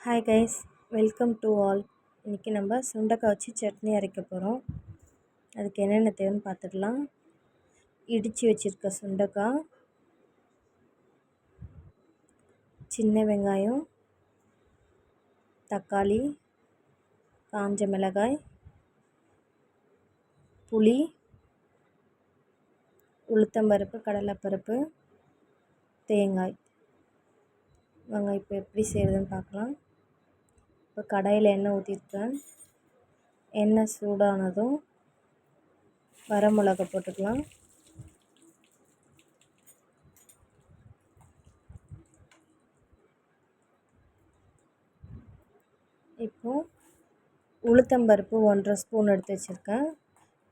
Hi guys, welcome to all. இன்றைக்கி நம்ம சுண்டைக்காய் வச்சு சட்னி அரைக்க போகிறோம். அதுக்கு என்னென்ன தேவைன்னு பார்த்துக்கலாம். இடித்து வச்சுருக்க சுண்டைக்காய், சின்ன வெங்காயம், தக்காளி, காஞ்ச மிளகாய், புளி, உளுத்தம்பருப்பு, கடலைப்பருப்பு, தேங்காய். வாங்க இப்போ எப்படி செய்கிறதுன்னு பார்க்கலாம். இப்போ கடாயில் எண்ணெய் ஊற்றிருக்கேன். எண்ணெய் சூடானதும் வரமிளகா போட்டுக்கலாம். இப்போது உளுத்தம்பருப்பு 1.5 ஸ்பூன் எடுத்து வச்சுருக்கேன்.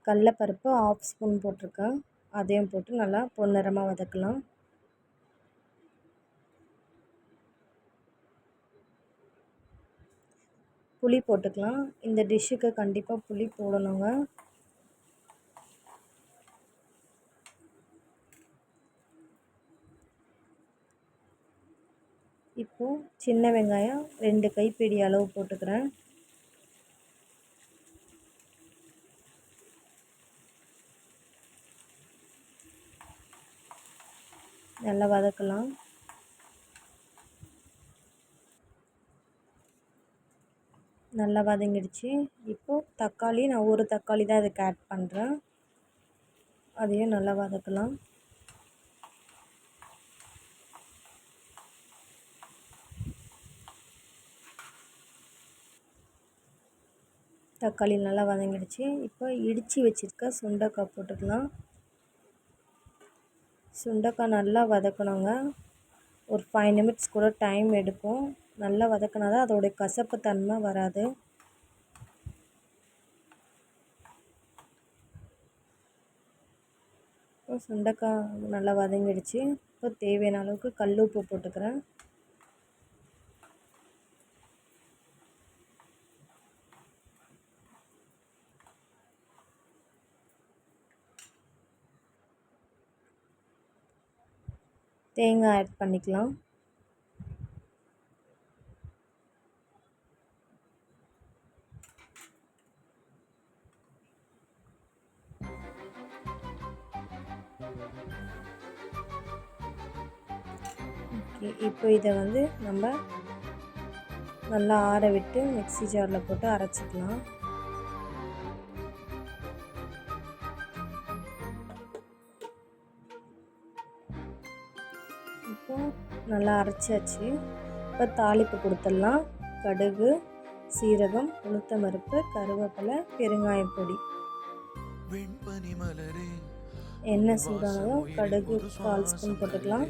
கடலைப்பருப்பு 1/2 ஸ்பூன் போட்டிருக்கேன். அதையும் போட்டு நல்லா பொன்னிறமாக வதக்கலாம். புளி போட்டுக்கலாம். இந்த டிஷ்ஷுக்கு கண்டிப்பாக புளி போடணுங்க. இப்போது சின்ன வெங்காயம் 2 கைப்பிடி அளவு போட்டுக்கிறேன். நல்லா வதக்கலாம். நல்லா வதங்கிடுச்சு. இப்போது தக்காளி, நான் ஒரு தக்காளி தான் அதுக்கு ஆட் பண்ணுறேன். அதையும் நல்லா வதக்கலாம். தக்காளி நல்லா வதங்கிடுச்சு. இப்போ இடித்து வச்சுருக்க சுண்டைக்காய் போட்டுக்கலாம். சுண்டைக்காய் நல்லா வதக்கணுங்க. ஒரு 5 நிமிட்ஸ் கூட டைம் எடுக்கும். நல்லா வதக்கினா தான் அதோடைய கசப்பு தன்மை வராது. இப்போ சுண்டைக்காய் நல்லா வதங்கிடுச்சு. இப்போ தேவையான அளவுக்கு கல் உப்பு போட்டுக்கிறேன். தேங்காய் ஆட் பண்ணிக்கலாம். இப்போ இதை நம்ம நல்லா ஆற விட்டு மிக்ஸி ஜாரில் போட்டு அரைச்சிக்கலாம். இப்போ நல்லா அரைச்சாச்சு. இப்போ தாளிப்பு கொடுத்துடலாம். கடுகு, சீரகம், உளுத்தம்பருப்பு, கருவேப்பிலை, பெருங்காயம் பொடி. எண்ணெய் சூடானதும் கடுகு 1/4 ஸ்பூன் போட்டுக்கலாம்.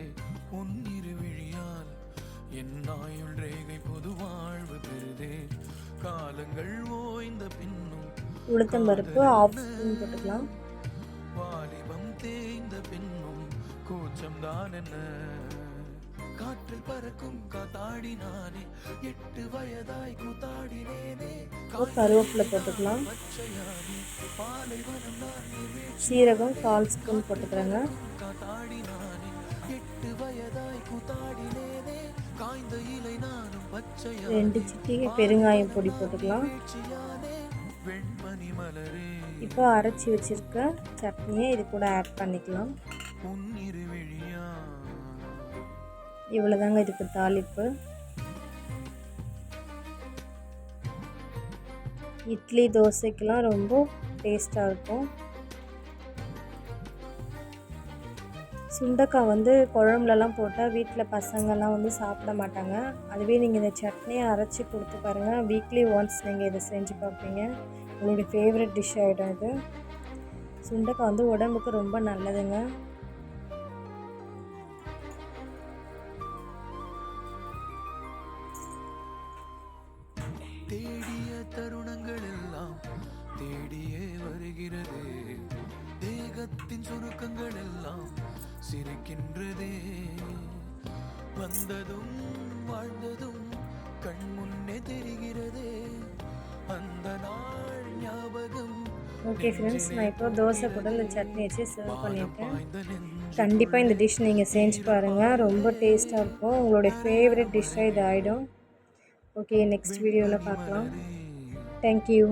உளுத்தம்பருப்பு 1/2 ஸ்பூன் போட்டுக்கலாம். காற்றில் பறக்கும் காத்தாடி நானே 8 வயதாய் கூத்தாடினேனே. கருவேப்பிலை போட்டுக்கலாம். சீரகம் 1/4 ஸ்பூன் போட்டுக்கிறேங்க. 2 சிட்டிகை பெருங்காயம் பொடி போட்டுக்கலாம். இப்போ அரைச்சி வச்சிருக்க சட்னியை இது கூட ஆட் பண்ணிக்கலாம். இவ்வளோதாங்க இதுக்கு தாளிப்பு. இட்லி, தோசைக்கெலாம் ரொம்ப டேஸ்ட்டாக இருக்கும். சுண்டைக்காய் குழம்புலலாம் போட்டால் வீட்டில் பசங்கள்லாம் சாப்பிட மாட்டாங்க. அதுவே நீங்கள் இந்த சட்னியை அரைச்சி கொடுத்து பாருங்கள். வீக்லி ஒன்ஸ் நீங்கள் இதை செஞ்சு பார்ப்பீங்க. உங்களுடைய ஃபேவரட் டிஷ் ஆகிடும் இது. சுண்டைக்காய் உடம்புக்கு ரொம்ப நல்லதுங்க. தேடிய தருணங்கள் எல்லாம் தேடியே வருகிறது. தேகத்தின் சுருக்கங்கள் எல்லாம் சிரிக்கின்றதே. வந்ததும் வாழ்ந்ததும் கண் முன்னே தெரிகிறதே. அந்த நாள் ஞாபகம். ஓகே ஃப்ரெண்ட்ஸ், நான் இப்போ தோசை கூட இந்த சட்னி வச்சு சர்வ் பண்ணியிருக்கேன். கண்டிப்பாக இந்த டிஷ் நீங்கள் செஞ்சு பாருங்கள். ரொம்ப டேஸ்ட்டாக இருக்கும். உங்களுடைய ஃபேவரட் டிஷ்ஷாக இது ஆகிடும். ஓகே, நெக்ஸ்ட் வீடியோவில் பார்க்கலாம். தேங்க்யூ.